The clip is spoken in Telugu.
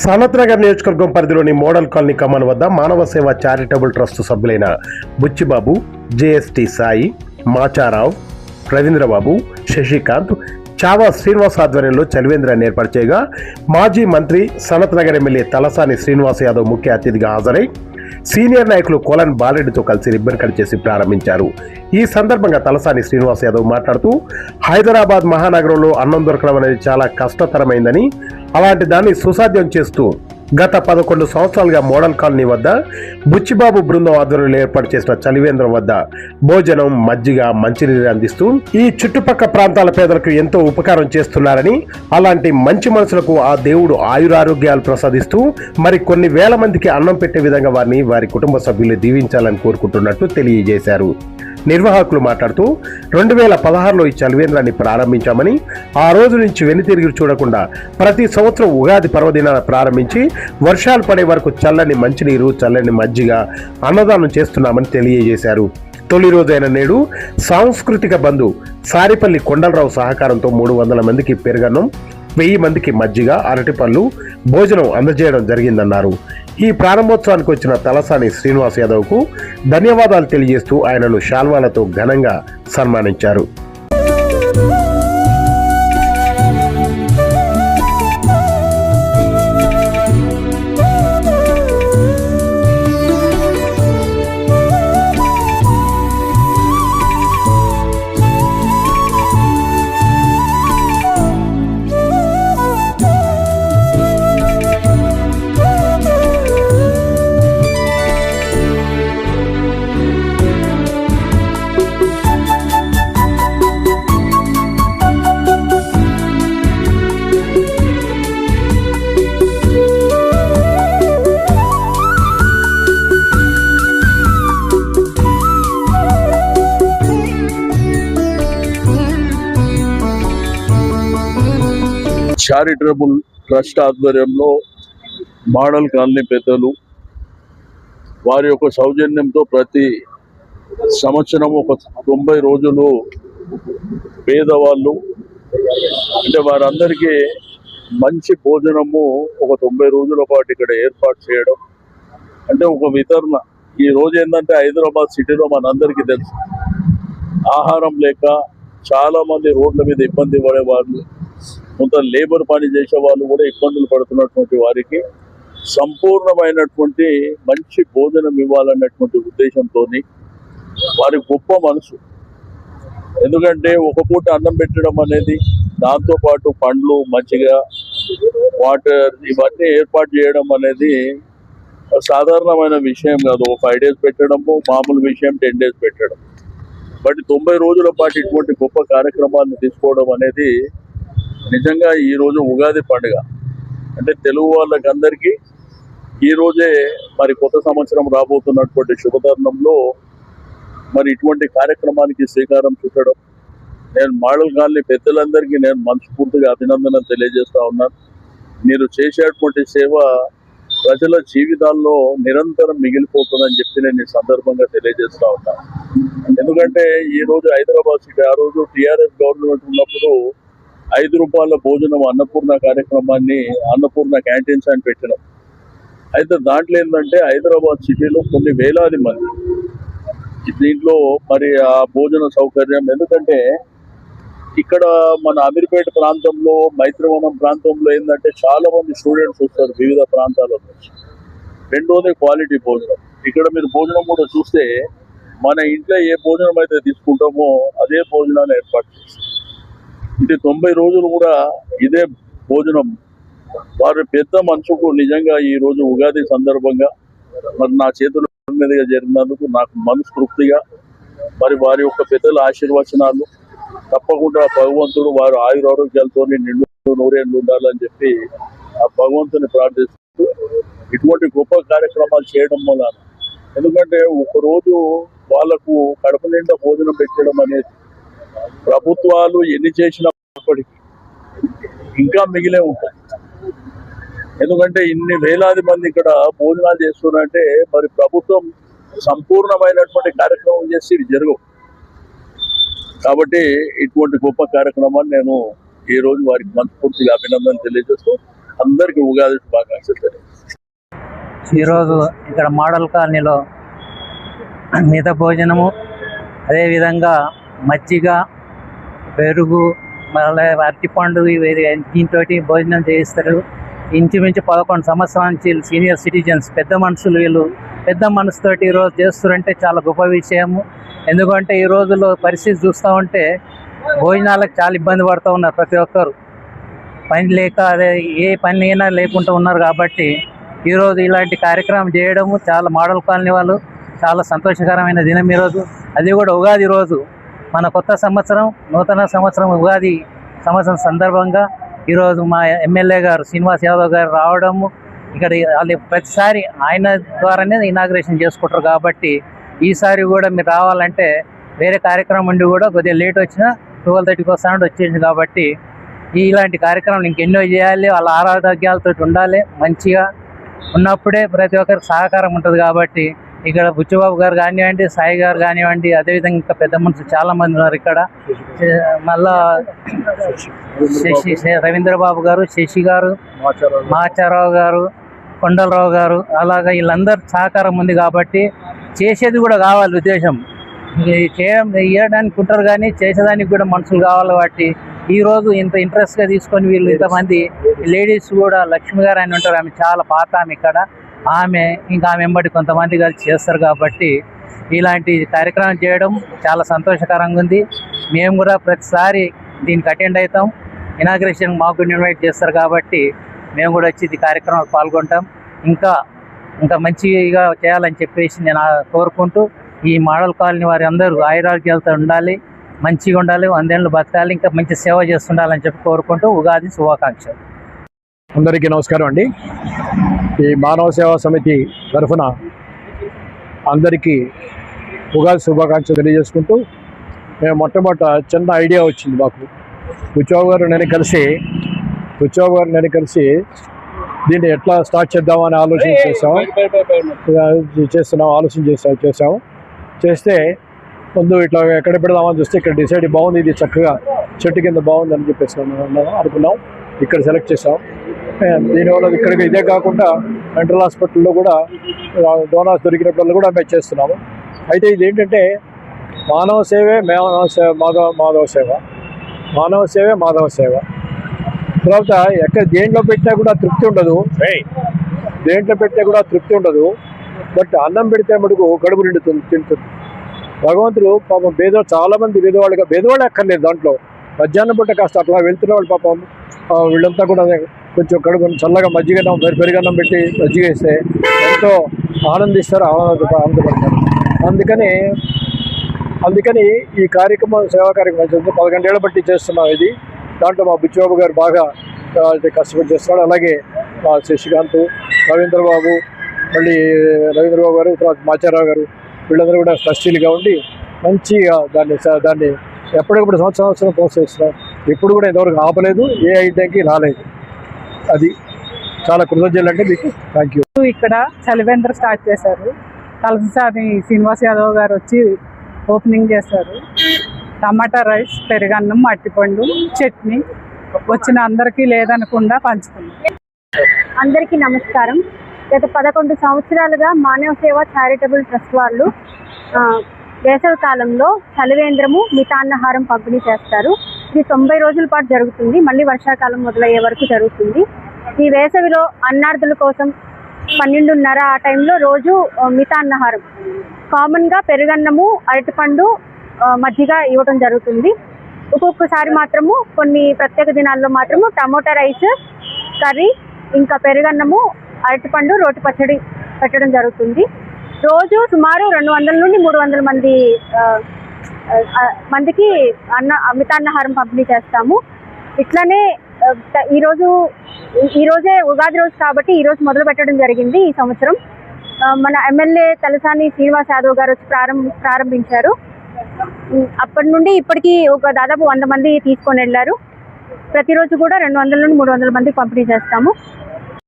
సనత్ నగర్ నియోజకవర్గం పరిధిలోని మోడల్ కాలనీ కమాన్ వద్ద మానవ సేవ చారిటబుల్ ట్రస్ట్ సభ్యులైన బుచ్చిబాబు, జేఎస్టీ సాయి, మాచారావు, రవీంద్రబాబు, శశికాంత్, చావా శ్రీనివాస్ ఆధ్వర్యంలో చలివేంద్రాన్ని ఏర్పాటు చేయగా మాజీ మంత్రి సనత్ నగర్ ఎమ్మెల్యే తలసాని శ్రీనివాస్ యాదవ్ ముఖ్య అతిథిగా హాజరై సీనియర్ నాయకులు కోలన్ బాలరెడ్డితో కలిసి రిబ్బన్ కట్ చేసి ప్రారంభించారు. ఈ సందర్భంగా తలసాని శ్రీనివాస్ యాదవ్ మాట్లాడుతూ హైదరాబాద్ మహానగరంలో అన్నం దొరకడం అనేది చాలా కష్టతరమైందని, అలాంటి దాన్ని సుసాధ్యం చేస్తూ గత 11 సంవత్సరాలుగా మోడల్ కాలనీ వద్ద బుచ్చిబాబు బృందం ఆధ్వర్యంలో ఏర్పాటు చేసిన చలివేంద్రం వద్ద భోజనం, మజ్జిగ, మంచినీరు అందిస్తూ ఈ చుట్టుపక్కల ప్రాంతాల పేదలకు ఎంతో ఉపకారం చేస్తున్నారని, అలాంటి మంచి మనసులకు ఆ దేవుడు ఆయురారోగ్యాలు ప్రసాదిస్తూ మరి కొన్ని వేల మందికి అన్నం పెట్టే విధంగా వారిని వారి కుటుంబ సభ్యులు దీవించాలని కోరుకుంటున్నట్టు తెలియజేశారు. నిర్వాహకులు మాట్లాడుతూ 2016లో ఈ చలివేంద్రాన్ని ప్రారంభించామని, ఆ రోజు నుంచి వెనుతిరిగి చూడకుండా ప్రతి సంవత్సరం ఉగాది పర్వదినాన ప్రారంభించి వర్షాలు పడే వరకు చల్లని మంచినీరు, చల్లని మజ్జిగ అన్నదానం చేస్తున్నామని తెలియజేశారు. తొలి రోజైన నేడు సాంస్కృతిక బంధు సారిపల్లి కొండలరావు సహకారంతో 300 మందికి పెరుగన్నం, 1000 మందికి మజ్జిగ, అరటిపళ్ళు భోజనం అందజేయడం జరిగిందన్నారు. ఈ ప్రారంభోత్సవానికి వచ్చిన తలసాని శ్రీనివాస్ యాదవ్కు ధన్యవాదాలు తెలియజేస్తూ ఆయనను శాల్వాలతో ఘనంగా సన్మానించారు. చారిటబుల్ ట్రస్ట్ ఆధ్వర్యంలో మోడల్ కాలనీ పెద్దలు వారి యొక్క సౌజన్యంతో ప్రతి సంవత్సరం ఒక 90 రోజులు పేదవాళ్ళు అంటే వారందరికీ మంచి భోజనము ఒక 90 రోజుల పాటు ఇక్కడ ఏర్పాటు చేయడం అంటే ఒక వితరణ. ఈ రోజు ఏంటంటే హైదరాబాద్ సిటీలో మనందరికీ తెలుసు, ఆహారం లేక చాలా మంది రోడ్ల మీద ఇబ్బంది పడేవాళ్ళు, కొంత లేబర్ పని చేసే వాళ్ళు కూడా ఇబ్బందులు పడుతున్నటువంటి వారికి సంపూర్ణమైనటువంటి మంచి భోజనం ఇవ్వాలన్నటువంటి ఉద్దేశంతో వారి గొప్ప మనసు. ఎందుకంటే ఒక పూట అన్నం పెట్టడం అనేది, దాంతోపాటు పండ్లు, మజ్జిగ, వాటర్ ఇవన్నీ ఏర్పాటు చేయడం అనేది సాధారణమైన విషయం కాదు. 5 days పెట్టడము మామూలు విషయం, 10 days పెట్టడం. బట్ 90 రోజుల పాటు ఇటువంటి గొప్ప కార్యక్రమాన్ని తీసుకోవడం అనేది నిజంగా ఈరోజు ఉగాది పండుగ అంటే తెలుగు వాళ్ళకందరికీ ఈరోజే మరి కొత్త సంవత్సరం రాబోతున్నటువంటి శుభతరుణంలో మరి ఇటువంటి కార్యక్రమానికి శ్రీకారం చుట్టడం, నేను మోడల్ కాలనీ పెద్దలందరికీ నేను మనస్ఫూర్తిగా అభినందనలు తెలియజేస్తా ఉన్నాను. మీరు చేసేటువంటి సేవ ప్రజల జీవితాల్లో నిరంతరం మిగిలిపోతుందని చెప్పి నేను ఈ సందర్భంగా తెలియజేస్తా ఉన్నాను. ఎందుకంటే ఈరోజు హైదరాబాద్ సిటీ, ఆ రోజు టీఆర్ఎస్ గవర్నమెంట్ ఉన్నప్పుడు 5 రూపాయల భోజనం అన్నపూర్ణ కార్యక్రమాన్ని అన్నపూర్ణ క్యాంటీన్స్ అని పెట్టినాం. అయితే దాంట్లో ఏంటంటే హైదరాబాద్ సిటీలో కొన్ని వేలాది మంది దీంట్లో మరి ఆ భోజన సౌకర్యం, ఎందుకంటే ఇక్కడ మన అమీర్పేట ప్రాంతంలో, మైత్రివనం ప్రాంతంలో ఏంటంటే చాలా మంది స్టూడెంట్స్ వస్తారు వివిధ ప్రాంతాల నుంచి. రెండోది క్వాలిటీ భోజనం. ఇక్కడ మీరు భోజనం కూడా చూస్తే మన ఇంట్లో ఏ భోజనం అయితే తీసుకుంటామో అదే భోజనాన్ని ఏర్పాటు చేస్తాం. ఇది 90 రోజులు కూడా ఇదే భోజనం. వారి పెద్ద మనసుకు నిజంగా ఈ రోజు ఉగాది సందర్భంగా మరి నా చేతుల మీదుగా జరిగినందుకు నాకు మనస్ఫూర్తిగా మరి వారి యొక్క పెద్దల ఆశీర్వచనాలు తప్పకుండా భగవంతుడు వారు ఆయురారోగ్యాలతో నిండు నూరేళ్ళు ఉండాలని చెప్పి ఆ భగవంతుని ప్రార్థిస్తూ ఇటువంటి గొప్ప కార్యక్రమాలు చేయడం వల్ల, ఎందుకంటే ఒకరోజు వాళ్లకు కడుపు నిండా భోజనం పెట్టడం అనేది ప్రభుత్వాలు ఎన్ని చేసినప్పటికీ ఇంకా మిగిలే ఉంటాయి. ఎందుకంటే ఇన్ని వేలాది మంది ఇక్కడ భోజనాలు చేస్తున్నారంటే మరి ప్రభుత్వం సంపూర్ణమైనటువంటి కార్యక్రమం చేసి ఇవి జరగవు. కాబట్టి ఇటువంటి గొప్ప కార్యక్రమాన్ని నేను ఈ రోజు వారికి మనస్ఫూర్తిగా అభినందనలు తెలియజేస్తూ అందరికీ ఉగాది శుభాకాంక్షలు. ఈరోజు ఇక్కడ మోడల్ కాలనీలో మిత భోజనము, అదేవిధంగా మజ్జిగ, పెరుగు, మళ్ళీ అరటిపండు దీంతో భోజనం చేయిస్తారు. ఇంచుమించు 11 సంవత్సరాల నుంచి సీనియర్ సిటిజన్స్, పెద్ద మనుషులు, వీళ్ళు పెద్ద మనసుతోటి ఈరోజు చేస్తారంటే చాలా గొప్ప విషయము. ఎందుకంటే ఈ రోజుల్లో పరిస్థితి చూస్తూ ఉంటే భోజనాలకు చాలా ఇబ్బంది పడుతూ ఉన్నారు. ప్రతి ఒక్కరు పని లేక అదే ఏ పని అయినా లేకుండా ఉన్నారు. కాబట్టి ఈరోజు ఇలాంటి కార్యక్రమం చేయడము చాలా మోడల్ కాలనీ వాళ్ళు చాలా సంతోషకరమైన దినం ఈరోజు. అది కూడా ఉగాది రోజు, మన కొత్త సంవత్సరం, నూతన సంవత్సరం ఉగాది సంవత్సరం సందర్భంగా ఈరోజు మా ఎమ్మెల్యే గారు శ్రీనివాస్ యాదవ్ గారు రావడము, ఇక్కడ వాళ్ళు ప్రతిసారి ఆయన ద్వారానే ఇనాగ్రేషన్ చేసుకుంటారు. కాబట్టి ఈసారి కూడా మీరు రావాలంటే వేరే కార్యక్రమం ఉండి కూడా కొద్దిగా లేట్ వచ్చినా 12:30కి వస్తానంటే వచ్చేసింది. కాబట్టి ఇలాంటి కార్యక్రమాలు ఇంకెన్నో చేయాలి, వాళ్ళ ఆరోగ్యాలతో ఉండాలి. మంచిగా ఉన్నప్పుడే ప్రతి ఒక్కరికి సహకారం ఉంటుంది. కాబట్టి ఇక్కడ బుచ్చిబాబు గారు కానివ్వండి, సాయి గారు కానివ్వండి, అదేవిధంగా ఇంకా పెద్ద మనుషులు చాలామంది ఉన్నారు ఇక్కడ. మళ్ళా రవీంద్రబాబు గారు, శశి గారు, మాచారావు గారు, కొండలరావు గారు, అలాగా వీళ్ళందరూ సహకారం ఉంది. కాబట్టి చేసేది కూడా కావాలి ఉద్దేశం. ఇవ్వడానికి ఉంటారు కానీ చేసేదానికి కూడా మనుషులు కావాలి. కాబట్టి ఈరోజు ఇంత ఇంట్రెస్ట్గా తీసుకొని వీళ్ళు ఇంతమంది లేడీస్ కూడా, లక్ష్మి గారు అని ఉంటారు, ఆమె చాలా పాత ఆమె ఇక్కడ, ఆమె వెంబడి కొంతమంది కలిసి చేస్తారు. కాబట్టి ఇలాంటి కార్యక్రమం చేయడం చాలా సంతోషకరంగా ఉంది. మేము కూడా ప్రతిసారి దీనికి అటెండ్ అవుతాం. ఇనాగ్రేషన్ మాకు ఇన్వైట్ చేస్తారు. కాబట్టి మేము కూడా వచ్చి ఈ కార్యక్రమంలో పాల్గొంటాం. ఇంకా మంచిగా చేయాలని చెప్పేసి నేను కోరుకుంటూ, ఈ మోడల్ కాలనీ వారి అందరూ ఆయురారోగ్యాలతో ఉండాలి, మంచిగా ఉండాలి, 100 ఏళ్ళు బతకాలి, ఇంకా మంచి సేవ చేస్తుండాలని చెప్పి కోరుకుంటూ ఉగాది శుభాకాంక్షలు. అందరికీ నమస్కారం అండి. ఈ మానవ సేవా సమితి తరఫున అందరికీ ఉగాది శుభాకాంక్షలు తెలియజేసుకుంటూ, మేము మొట్టమొదట చిన్న ఐడియా వచ్చింది మాకు. బుచ్చిబాబు గారు నేను కలిసి దీన్ని ఎట్లా స్టార్ట్ చేద్దామని ఆలోచన చేసాము. చేస్తే ముందు ఇట్లా ఎక్కడ పెడదామని చూస్తే ఇక్కడ డిసైడ్ బాగుంది, ఇది చక్కగా చెట్టు కింద బాగుంది అని చెప్పేసి అనుకున్నాం. ఇక్కడ సెలెక్ట్ చేసాం. దీనివల్ల ఇక్కడికి ఇదే కాకుండా మెంటల్ హాస్పిటల్లో కూడా డోనార్స్ దొరికినప్పుడు కూడా మేము చేస్తున్నాము. అయితే ఇది ఏంటంటే మానవ సేవే మాధవ సేవ. తర్వాత దేంట్లో పెట్టినా కూడా తృప్తి ఉండదు. బట్ అన్నం పెడితే మటుకు కడుపు తింటుంది. భగవంతుడు పాపం చాలా మంది పేదవాళ్ళు అక్కర్లేదు. దాంట్లో మధ్యాహ్నం పూట కాస్త అట్లా వెళ్తున్న వాళ్ళు పాపం వీళ్ళంతా కూడా కొంచెం కడుపు చల్లగా మజ్జిగన్నం, పెరుగన్నం పెట్టి మజ్జిగ వేస్తే ఎంతో ఆనందిస్తారు, ఆనందపడతారు. అందుకని ఈ కార్యక్రమం, సేవా కార్యక్రమం 11 ఏళ్ల బట్టి చేస్తున్నాం. ఇది దాంట్లో మా బుచ్చిబాబు గారు బాగా కష్టపడి చేస్తున్నాడు. అలాగే మా శశికాంత్, రవీంద్రబాబు గారు, తర్వాత మాచారావు గారు, వీళ్ళందరూ కూడా ట్రస్టీలుగా ఉండి మంచిగా దాన్ని ఎప్పటికప్పుడు సంవత్సరం ప్రోత్సహిస్తున్నాం. ఎప్పుడు కూడా ఇంతవరకు ఆపలేదు, ఏ ఐటెంకి రాలేదు. అది చాలా కృతజ్ఞతలు అంటే మీకు. Thank you. ఇక్కడ చలివేంద్ర స్టార్ట్ చేశారు. కలసాని శ్రీనివాస్ యాదవ్ గారు వచ్చి ఓపెనింగ్ చేశారు. టమాటా రైస్, పెరుగన్నం, అరటిపండు, చట్నీ వచ్చిన అందరికీ లేదనకుండా పంచుతున్నాం. అందరికీ నమస్కారం. గత 11 సంవత్సరాలుగా మానవ సేవ చారిటబుల్ ట్రస్ట్ వాళ్ళు వేసవి కాలంలో చలివేంద్రము, మితాన్నహారం పంపిణీ చేస్తారు. ఇది 90 రోజుల పాటు జరుగుతుంది. మళ్ళీ వర్షాకాలం మొదలయ్యే వరకు జరుగుతుంది. ఈ వేసవిలో అన్నార్థుల కోసం 12:30 ఆ టైంలో రోజు మితాన్నహారం, కామన్గా పెరుగన్నము, అరటిపండు, మజ్జిగ ఇవ్వడం జరుగుతుంది. ఒక్కొక్కసారి మాత్రము కొన్ని ప్రత్యేక దినాల్లో మాత్రము టమోటా రైస్, కర్రీ, ఇంకా పెరుగన్నము, అరటిపండు, రోటి పచ్చడి పెట్టడం జరుగుతుంది. రోజు సుమారు 200 నుండి 300 మందికి మితాన్నహారం పంపిణీ చేస్తాము. ఇట్లానే ఈరోజే ఉగాది రోజు కాబట్టి ఈరోజు మొదలు పెట్టడం జరిగింది. ఈ సంవత్సరం మన ఎమ్మెల్యే తలసాని శ్రీనివాస్ యాదవ్ గారు వచ్చి ప్రారంభించారు. అప్పటి నుండి ఇప్పటికీ దాదాపు 100 మంది తీసుకొని వెళ్ళారు. ప్రతిరోజు కూడా 200 నుండి 300 మందికి పంపిణీ చేస్తాము.